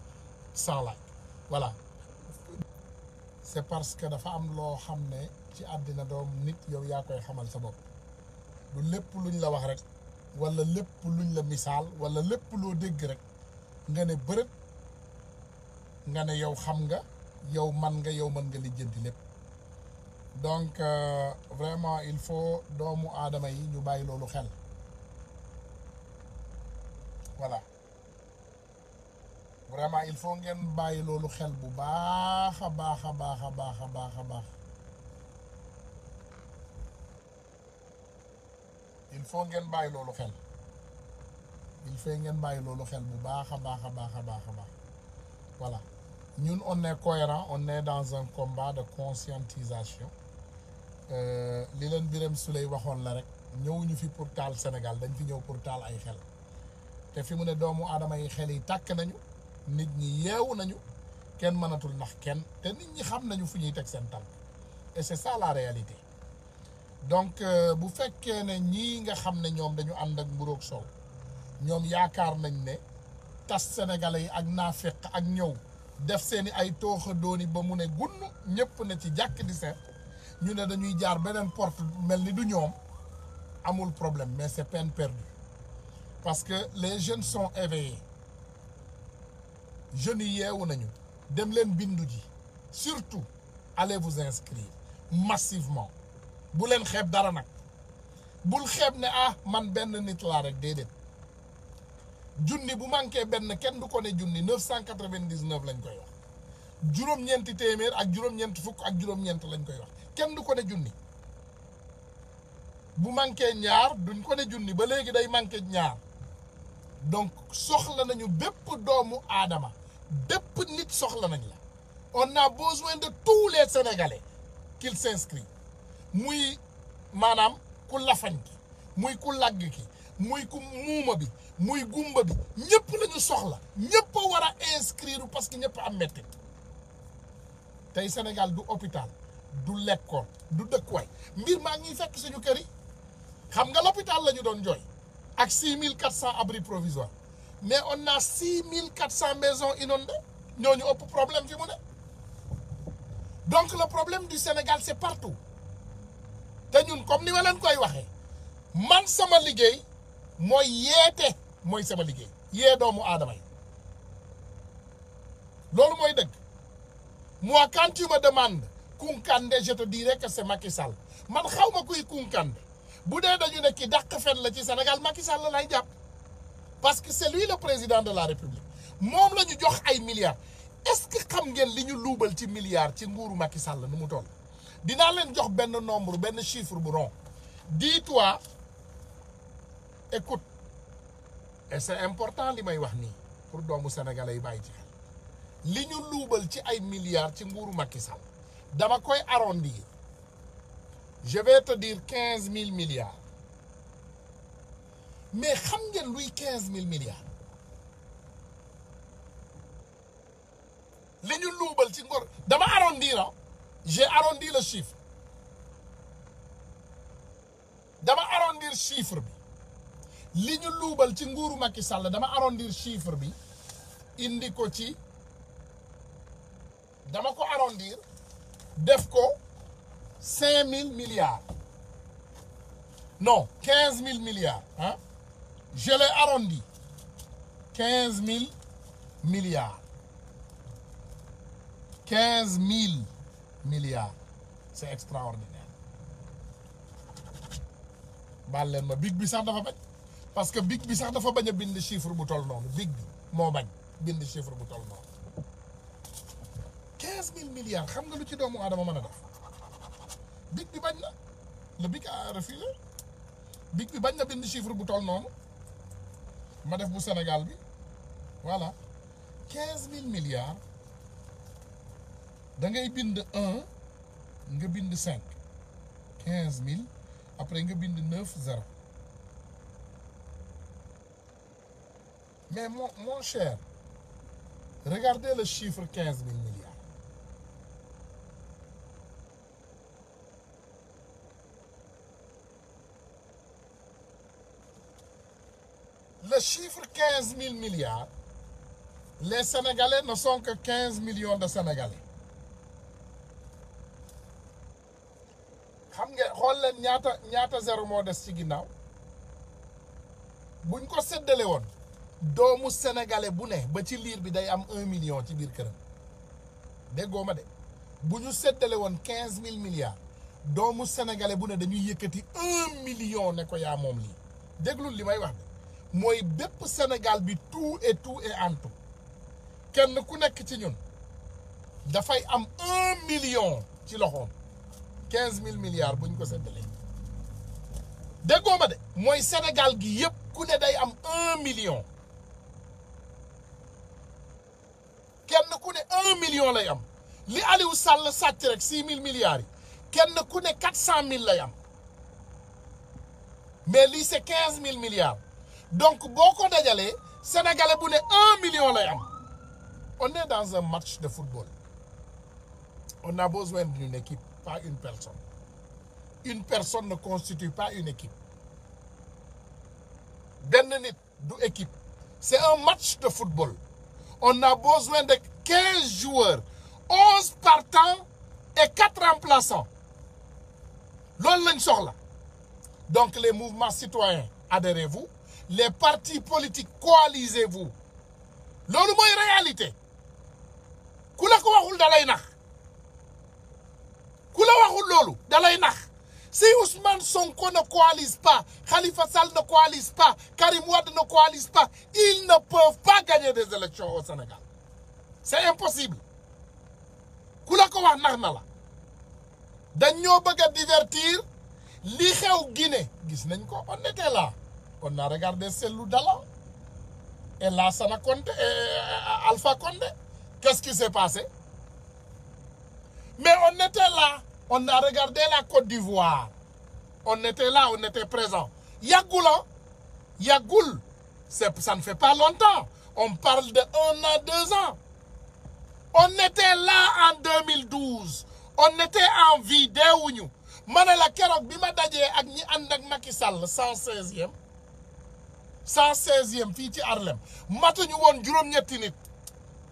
sans like voilà c'est parce que dafa am loo xam ne ci àddina doom nit yow yaa koy xamal sa bopp du lépp luñ la wax rek wala lépp luñ la misaal wala lépp loo dégg rek nga ne bërët nga ne yow xam nga yow man nga yow mën nga lijjanti lépp donc vraiment il faut doomu aadama yi ñu bàyyi loolu xel voilà vraiment il faut ngeen bàyyi loolu xel bu baax a baax a baax a baax a baax a baax il faut ngeen bàyyi loolu xel il faut ngeen bàyyi loolu xel bu baax a baax a baax a baax a baax voilà ñun on est cohérent on est dans un combat de conscientisation li leen Birame Souleye waxoon la rek ñëwuñu fi pour taal Sénégal dañ fi ñëw pour taal ay xel te fi mu ne doomu aadama yi xel yi tàkk nañu nit ñi yeewu nañu kenn mënatul nax kenn te nit ñi xam nañu fu ñuy teg seen tànk et c'est ça la réalité donc bu fekkee ne ñii nga xam ne ñoom dañu ànd ak mburoog soow ñoom yaakaar nañ ne tas sénégalais yi ak naafeq ak ñëw def seeni ay tooxa dooni ba mu ne gunn ñëpp ne ci jàkk di seet ñu ne dañuy jaar beneen porte mel ni du ñoom amul problème mais c'est peine perdue parce que les jeunes sont éveillés jeunes yi yeewu nañu dem leen bindu ji surtout allez vous inscrire massivement bu leen xeeb dara nag bul xeeb ne ah man benn nit laa rek déedéet junni bu manqué benn kenn du ko ne junni 999 lañ koy wax juróom-ñeenti téeméer ak juróom-ñeenti fukk ak juróom-ñeent lañ koy wax kenn du ko ne junni bu manqué ñaar duñ ko ne junni ba léegi day manqué ñaar donc soxla nañu bépp doomu aadama bépp nit soxla nañ la on a besoin de tous les Sénégalais qu'ils s'inscrivent muy maanaam ku lafañ ki muy ku lagg ki muy ku muuma bi muy gumba bi ñëpp lañu soxla ñëpp a war a inscrire parce que ñëpp am métti tey Sénégal du hôpital du lekkool du dëkkuwaay mbir maa ngi fekk suñu kër yi xam nga l'hôpital la ñu doon jooy ak 6400 abris provisoires mais on a 6400 maisons inondées ñooñu ëpp problème fi mu ne donc le problème du Sénégal c'est partout te ñun comme ni ma leen koy waxee man sama liggéey mooy yeete mooy sama liggéey yee doomu aadama yi loolu mooy dëgg moi quand tu me demandes Kounkandé je te dirai que c'est Macky Sall man xaw ma kuy Kounkandé bu dee dañu ne ki dàq fen la ci Sénégal Macky Sall lay jàpp parce que c'est lui le président de la République moom la ñu jox ay milliards est-ce que xam ngeen li ñu luubal ci milliards ci nguuru Macky Sall nu mu toll dinaa leen jox benn nombre benn chiffre bu rond dis-toi écoute et c'est important li may wax nii pour doomu sénégalais yi bàyyi ci xel li ñu luubal ci ay milliards ci nguuru Macky Sall dama koy arrondir je vais te dire 15 000 milliards mais xam ngeen luy 15 000 milliards li ñu luubal ci ngor dama arrondir ah j'ai arrondi le chiffre dama arrondir chiffre bi li ñu luubal ci nguuru Macky Sall dama arrondir chiffre bi indi ko ci dama ko arrondir def ko 5 000 milliards non 15 000 milliards hein je l'ai arrondi 15 000 milliards 15 000 milliards c'est extraordinaire baal leen ma big bi sax dafa bañ parce que big bi sax dafa bañ a bind chiffre bu toll noonu big bi moo bañ bind chiffre bu toll noonu 15 000 milliards xam nga lu ci doomu aadama mën a def big bi bañ na le big a refusé big bi bañ na bind chiffre bu toll noonu ma def bu Sénégal bi voilà 15 000 milliards da ngay bind 1 nga bind 5 15 000 après nga bind 9 0 mais mon cher regardez le chiffre 15 000 milliards le chiffre 15 000 milliards les Sénégalais ne sont que 15 millions de Sénégalais xam nga xool leen ñaata zéro moo des ci ginnaaw buñ ko séddale woon doomu sénégalais bu ne ba ci liir bi day am 1 million ci biir këram déggoo ma de bu ñu séddale woon 15 000 milliards doomu sénégalais bu ne dañuy yëkkati 1 million ne ko yaa moom lii déglul li may wax de mooy bépp Sénégal bi tout et en tout kenn ku nekk ci ñun dafay am 1 million ci loxoom 15 000 milliards buñ ko séddalee déggoo ma de mooy Sénégal gi yëpp ku ne day am 1 million kenn ku ne 1 million lay am li Aliou Sall sàcc rek 6 000 milliards yi kenn ku ne 400 000 lay am mais lii c'est 15 000 milliards donc boo ko dajalee sénégalais bu ne 1 million lay am on est dans un match de football on a besoin d'une équipe pas une personne. Une personne ne constitue pas une équipe. benn nit du équipe c'est un match de football on a besoin de 15 joueurs 11 partants et 4 remplaçants loolu lañ soxla donc les mouvements citoyens adhérez-vous les partis politiques coalisez-vous loolu mooy réalité ku la ko waxul dalay nax ku la waxul loolu dalay nax si Ousmane Sonko ne coalise pas Khalifa Sall ne coalise pas Karim Wade ne coalise pas ils ne peuvent pas gagner des élections au Sénégal c'est impossible ku la ko wax nax na la dañ ñoo bëgg a divertir li xew Guinée gis nañ ko on était là on a regardé Cellou Dalein et Lassana Conté et Alpha Condé qu'est-ce qui s'est passé mais on était là on a regardé la Côte d'Ivoire on était là on était présent yàggul yàggul ça ne fait pas longtemps on parle de 1 an 2 ans on était là en 2012 on était en vie deewuñu ma ne la keroog bi ma dajee ak ñi ànd ak Macky Sall 116e fii ci Harlem matuñu woon juróom-ñetti nit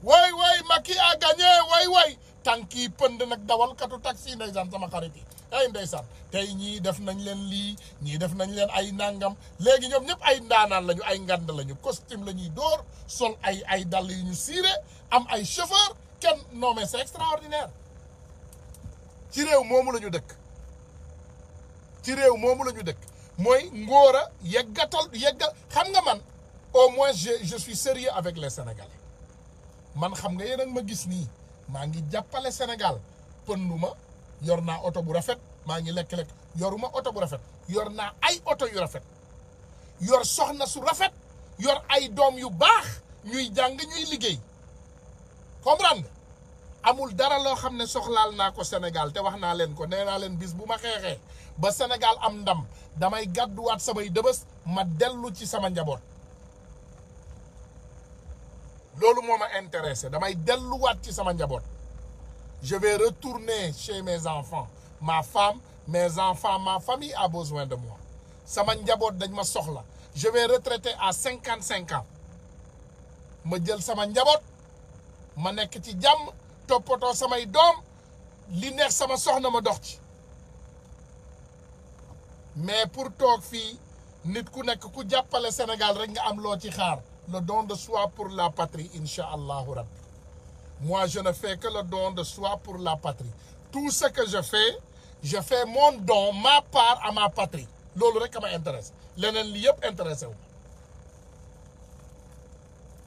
way Macky a gagné way tànki pënd nag dawalkatu taxi ndeysaan sama xarit yi ay ndeysaan tey ñii def nañ leen lii ñii def nañ leen ay nangam léegi ñoom ñëpp ay ndaanaan lañu ay ngand lañu costume la ñuy dóor sol ay dàll yu ñu siire am ay chauffeur kenn non mais c'est extraordinaire ci réew moomu la ñu dëkk mooy ngóor a yeggal xam nga man au moins je suis sérieux avec les Sénégalais man xam nga yéen a ma gis nii maa ngi jàppale Sénégal pënduma yor naa oto bu rafet maa ngi lekk-lekk yoruma oto bu rafet yor naa ay oto yu rafet yor soxna su rafet yor ay doom yu baax ñuy jàng ñuy liggéey comprendre nga amul dara loo xam ne soxlaal naa ko Sénégal te wax naa leen ko nee naa leen bis bu ma xeexee ba Sénégal am ndam damay gàdduwaat samay dëbës ma dellu ci sama njaboot loolu moo ma intéressé damay delluwaat ci sama njaboot je vais retourner chez mes enfants ma femme mes enfants ma famille a besoin de moi sama njaboot dañ ma soxla je vais retraiter à 55 ans ma jël sama njaboot ma nekk ci jàmm toppatoo samay doom li neex sama soxna ma dox ci mais pour toog fii nit ku nekk ku jàppale Sénégal rek nga am loo ci xaar le don de soi pour la patrie incha allahu rabbi moi je ne fais que le don de soi pour la patrie tout ce que je fais mon don ma part à ma patrie loolu rek a ma intéresse leneen li yëpp intéressé wu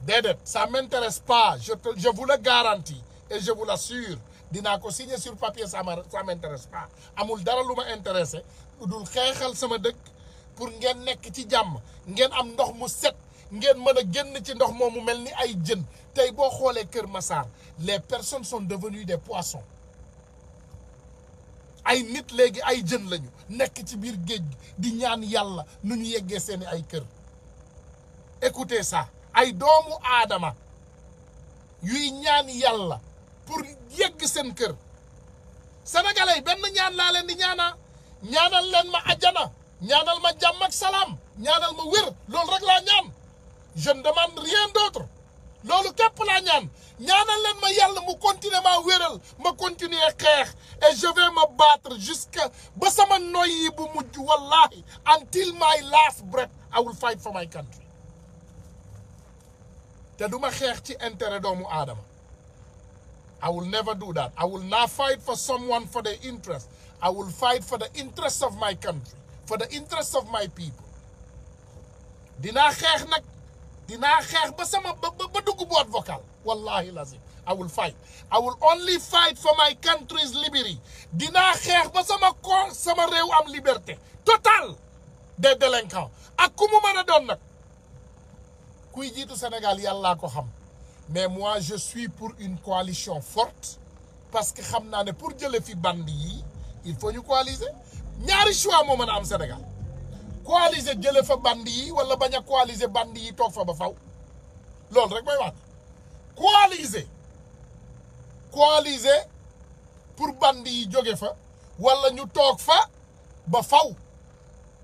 déedéet ça m'intéresse pas je vous le garantis et je vous l'assure dinaa ko signer sur papier ça m'intéresse pas amul dara lu ma intéressé dul xeexal sama dëkk pour ngeen nekk ci jàmm ngeen am ndox mu set ngeen mën a génn ci ndox moomu mel ni ay jën tey boo xoolee Kër Massar les personnes sont devenues des poissons ay nit léegi ay jën lañu nekk ci biir géej di ñaan yàlla nu ñu yeggee seeni ay kër écoutez ça ay doomu aadama yuy ñaan yàlla pour yegg seen kër sénégalais yi benn ñaan laa leen di ñaanal leen ma ajjana ñaanal ma jàmm ak salaam ñaanal ma wér loolu rek laa ñaan je ne demande rien d'autre loolu képp laa ñaanal leen ma yàlla mu continuer ma wéral ma continuer xeex et je vais me battre jusqu'à ba sama noyyi bu mujj wallahi until my last breath I will fight for my country te duma xeex ci intérêt doomu aadama I will never do that I will not fight for someone for their interest I will fight for the interest of my country for the interest of my people dinaa xeex nag dinaa xeex ba sama ba dugg boîte vocale wallahi lazim I will fight I will only fight for my country's liberty dinaa xeex ba sama réew am liberté totale des délinquants ak ku mu mën a doon nag kuy jiitu Sénégal yàllaa ko xam mais moi je suis pour une coalition forte parce que xam naa ne pour jële fi bandi yi il faut ñu coaliser ñaari choix moo mën a am Sénégal coaliser jële fa bandi yi wala bañ a coaliser bandi yi toog fa ba faw loolu rek mooy wax coaliser pour bandi yi jóge fa wala ñu toog fa ba faw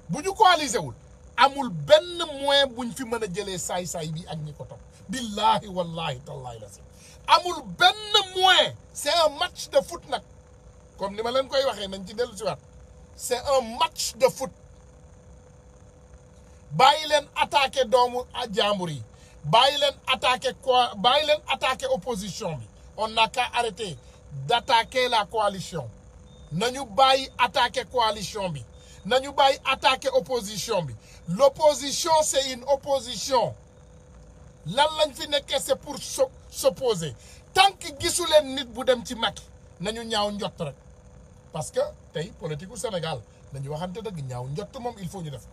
bu ñu coaliser wul amul benn moyen buñ fi mën a jëlee saay-saay bi ak ñi ko topp billahi wallahi tallahi la si amul benn moyen. c'est un match de foot nag comme ni ma leen koy waxee nañ ci dellu si waat c'est un match de foot. bàyyi leen attaqué doomu jàmbur yi bàyyi leen attaqué quoi bàyyi leen attaqué opposition bi on n'a qu'à arrêter d'attaquer la coalition nañu bàyyi attaqué coalition bi nañu bàyyi attaqué opposition bi l'opposition c'est une opposition lan lañ fi nekkee c'est pour s'opposer tant que gisu leen nit bu dem ci Macky nañu ñaaw njott rek parce que tey politique u Sénégal nañu waxante dëgg ñaaw njott moom il faut ñu def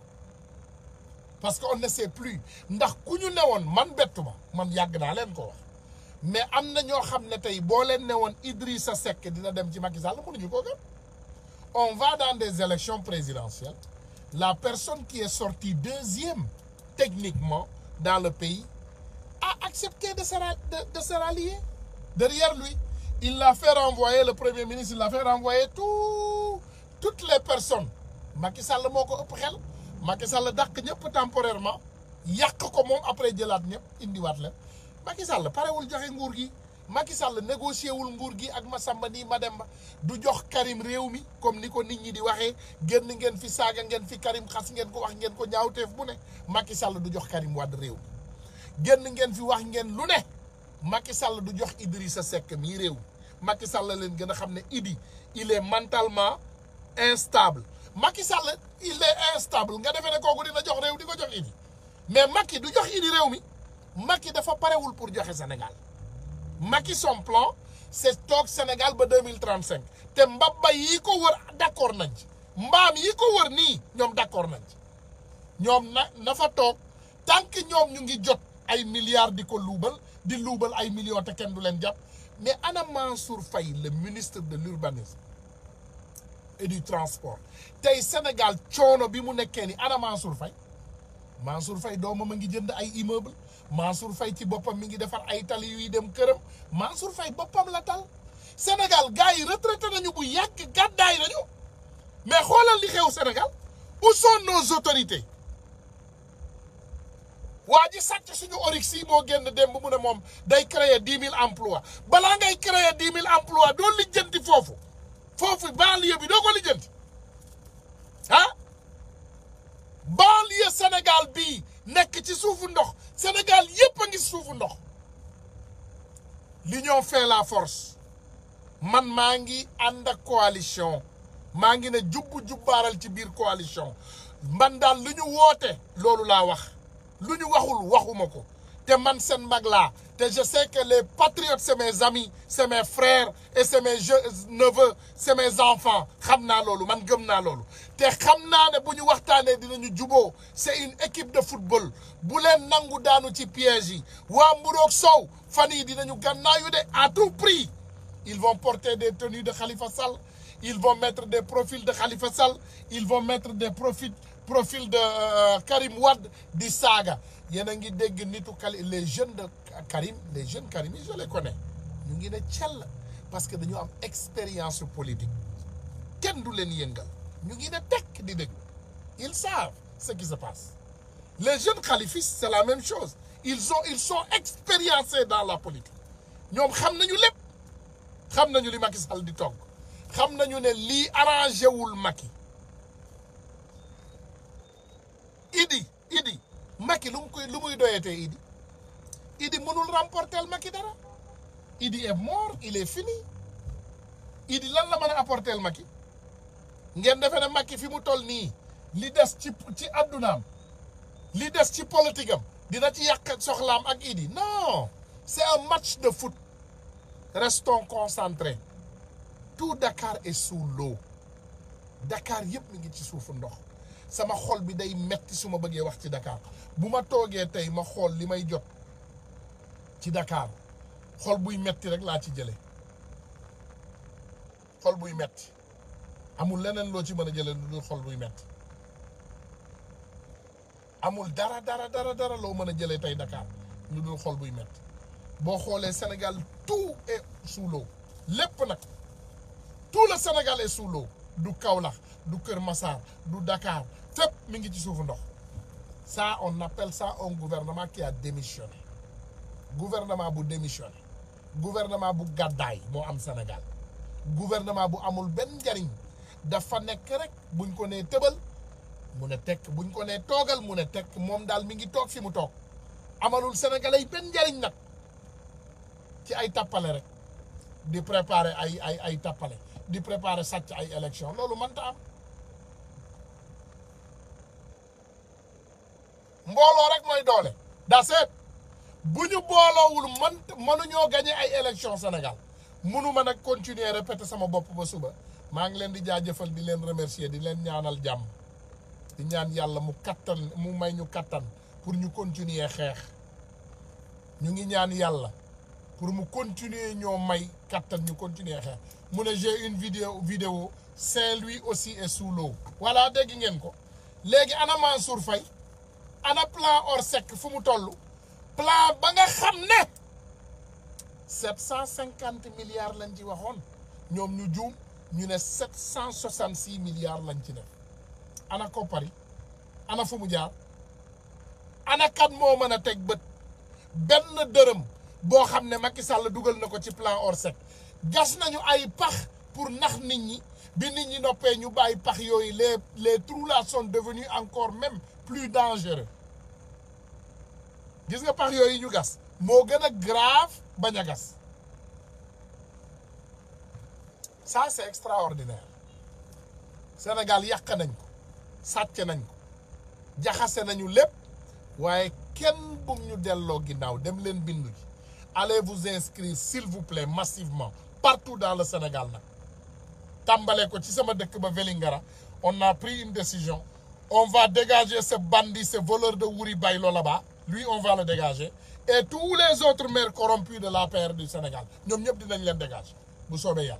parce que on ne sait plus ndax ku ñu newoon man bettuma man yàgg naa leen ko wax mais am na ñoo xam ne tey boo leen newoon Idrissa Seck dina dem ci Macky Sall mënuñu ko gëm. On va dans des élections présidentielles la personne qui est sortie deuxième techniquement dans le pays a accepté de se rallier derrière lui. Il l'a fait renvoyer, le premier ministre il l'a fait renvoyer toutes les personnes. Macky Sall moo ko ëpp xel Macky Sall dàq ñëpp temporairement yàq ko moom après jëlaat ñëpp indiwaat leen Macky Sall parewul joxe nguur gi Macky Sall négocié wul nguur gi ak Massamba nii Mademba du jox Karim réew mi comme ni ko nit ñi di waxee génn ngeen fi saaga ngeen fi Karim xas ngeen ko wax ngeen ko ñaawteef bu ne Macky Sall du jox Karim Wade réew mi génn ngeen fi wax ngeen lu ne Macky Sall du jox Idrissa Seck mii réew Macky Sall leen gën a xam ne Idi il est mentalement instable Macky Sall il est instable nga defee ne kooku dina jox réew di ko jox Idi mais Macky du jox Idi réew mi Macky dafa parewul pour joxe Sénégal Macky son plan c'est toog Sénégal ba 2035 te mbabba yi ko wër d'accord nañ ci mbaam yi ko wër nii ñoom d'accord nañ ci ñoom na fa toog tant que ñoom ñu ngi jot ay milliards di ko di luubal ay millions te kenn du leen jàpp mais ana Mansour Faye le ministre de l'urbanisme et du transport tey Sénégal coono bi mu nekkee ni ana Mansour Faye doomam a ngi jënd ay immeuble Mansour Faye ci boppam mi ngi defar ay tali yuy dem këram Mansour Faye boppam la tal Sénégal gars yi retraité nañu bu yàgg gàddaay nañu mais xoolal li xew Sénégal où sont nos autorités waa ji sàcc suñu Oryx yi moo génn démb mu ne moom day créer 10 000 emplois balaa ngay créer 10 000 emplois doo lijjanti foofu banlieue bi doo ko lijjanti ah banlieue Sénégal bii nekk ci suufu ndox Sénégal yépp a ngi suufu ndox l'union fait la force man maa ngi ànd ak coalition maa ngi ne jubbaaral ci biir coalition man daal lu ñu woote loolu laa wax lu ñu waxul waxuma ko te man seen mag laa te je sais que les patriotes c'est mes amis c'est mes frères et c'est mes neveux c'est mes enfants xam naa loolu man gëm naa loolu te xam naa ne bu ñu waxtaanee dinañu juboo c'est une équipe de football bu leen nangu daanu ci piège yi waa Mburoog Sow fan yi dinañu gànnaayu de à tout prix ils vont porter des tenues de Khalifa Sall ils vont mettre des profils de Khalifa Sall ils vont mettre des profils de Karim Wade di saaga yéen a ngi dégg nitu les jeunes de Karim les jeunes Karim yi je les connais ñu ngi ne cell parce que dañu am expérience politique kenn du leen yëngal ñu ngi ne tekk di dégg ils savent ce qui se passe les jeunes khalifistes c'est la même chose ils sont expériencés dans la politique ñoom xam nañu lépp xam nañu li Macky Sall di togg xam nañu ne lii arrangé wul Macky Idi Macky lu muy doyatee Idi mënul remporter Macky dara Idi est mort il est fini Idi lan la mën a apporter Macky ngeen defee ne Macky fi mu toll nii li des ci addunaam li des ci politique am dina ci yàq soxlaam ak Idi non c'est un match de foot restons concentrés tout Dakar est sous l'eau Dakar yëpp mi ngi ci suufu ndox sama xol bi day metti su ma bëggee wax ci Dakar bu ma toogee tey ma xool li may jot ci Dakar xol buy metti rek laa ci jële xol buy metti amul leneen loo ci mën a jële lu dul xol buy metti amul dara loo mën a jëlee tey Dakar lu dul xol buy metti boo xoolee Sénégal tout est sous l'eau lépp nag tout le Sénégal est sous l'eau du Kaolack du Kër Massar du Dakar fépp mi ngi ci suufu ndox Ça, on appelle ça un gouvernement qui a démissionné. Gouvernement bu démissionné. Gouvernement bu gàddaay moo am Sénégal. Gouvernement bu amul benn njariñ dafa nekk rek buñ ko nee tëbal mu ne tekk buñ ko nee toogal mu ne tekk moom daal mi ngi toog fi mu toog amalul Sénégalais yi benn njariñ nag ci ay tappale rek di préparer ay tappale di préparer sàcc ay élection loolu mënta am mbooloo rek mooy doole daseet bu ñu booloowul mënuñoo gagné ay élection Sénégal mënuma nag continuer répéter sama bopp ba suba maa ngi leen di jaajëfal di leen remercier di leen ñaanal jàmm di ñaan yàlla mu may ñu kattan pour ñu continuer xeex ñu ngi ñaan yàlla pour mu continuer ñoo may kattan ñu continuer xeex mu ne j'ai une vidéo Saint-Louis aussi est sous l'eau voilà dégg ngeen ko léegi ana Mansour Faye ana plan Orsec fu mu toll plan ba nga xam ne 750 milliards lañ ci waxoon ñoom ñu juum ñu ne 766 milliards lañ ci def ana koppari ana fu mu jaar ana kat moo mën a teg bët benn dërëm boo xam ne Macky Sall dugal na ko ci plan Orsec gas nañu ay pax pour nax nit ñi bi nit ñi noppee ñu bàyyi pax yooyu les trous là sont devenus encore même plus dangereux gis nga pax yooyu ñu gas moo gën a grave bañ a gas ça c'est extraordinaire Sénégal yàq nañ ko sàcc nañ ko jaxase nañu lépp waaye kenn bum ñu delloo ginnaaw dem leen bindu ji allez vous inscrire s'il vous plaît massivement partout dans le Sénégal nag tàmbale ko ci sama dëkk ba Vélingara on a pris une décision on va dégager ce bandit ce voleur de Wuri Baylo là-bas lui on va le dégager et tous les autres maires corrompus de l'APR du Sénégal ñoom ñëpp dinañ leen dégager bu soobee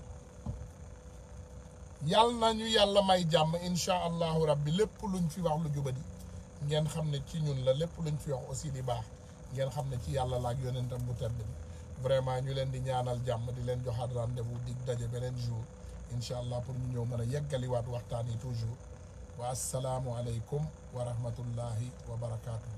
yàlla nañu yàlla may jàmm incha allahu rabbi lépp luñ fi wax lu jubadi ngeen xam ne ci ñun la lépp luñ fi wax aussi di baax ngeen xam ne ci yàlla la ak yonentam bu tedd bi vraiment ñu leen di ñaanal jàmm di leen joxaat rendez-vous dig daje beneen jour incha allah pour ñu ñëw mën a yeggaliwaat waxtaan yi toujours wa asalaamu aleykum wa rahmatullahi wa barakaatu.